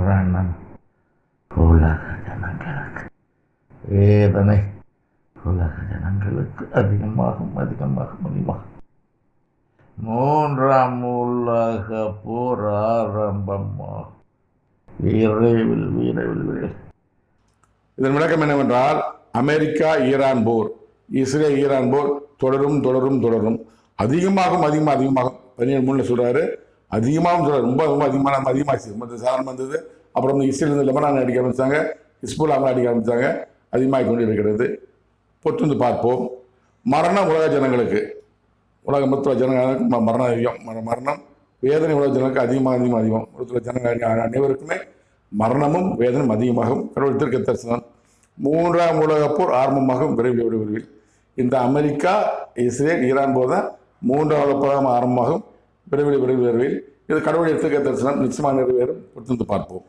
மரணம் உலக ஜனங்களுக்கு வேதனை, உலக ஜனங்களுக்கு அதிகமாகும் அதிகமாகும் அதிகமாகும். மூன்றாம் உலக போர் ஆரம்பமாகும். விரைவில் விரைவில் விரைவில். இதன் விளக்கம் என்னவென்றால், அமெரிக்கா ஈரான் போர், இஸ்ரேல் ஈரான் போர் தொடரும் தொடரும் தொடரும், அதிகமாகும் அதிகமாக அதிகமாகும். 17:3 சொல்றாரு, அதிகமாகவும் சொல்றாரு, ரொம்ப ரொம்ப அதிகமான அதிகமாச்சு. சாதாரணம் வந்தது, அப்புறம் இஸ்ரேல் லெபனான் அடிக்க ஆரம்பிச்சாங்க, ஹிஸ்புல்லாஹ் அடிக்க ஆரம்பிச்சாங்க, அதிகமாகி கொண்டு இருக்கிறது. பொறுத்து பார்ப்போம். மரணம் உலக ஜனங்களுக்கு, உலக மொத்த ஜனங்களுக்கு மரணம் அதிகம், மரணம் வேதனை உலக ஜனங்களுக்கு அதிகமாக அதிகமாக அதிகம். உலக ஜனங்கள் அனைவருக்குமே மரணமும் வேதனையும் அதிகமாகும். கடவுள் தீர்க்க தரிசனம். மூன்றாம் உலகப் போர் ஆரம்பமாகும் விரைவில் விரைவில். இந்த அமெரிக்கா இஸ்ரேல் ஈரான் போர் தான் மூன்றாம் உலகப் போர் ஆரம்பமாகும் விரைவில் விரைவில் விரைவில். இது கடவுளுடைய தீர்க்க தரிசனம் நிச்சயமாக நிறைவேறும். பொறுத்து பார்ப்போம்.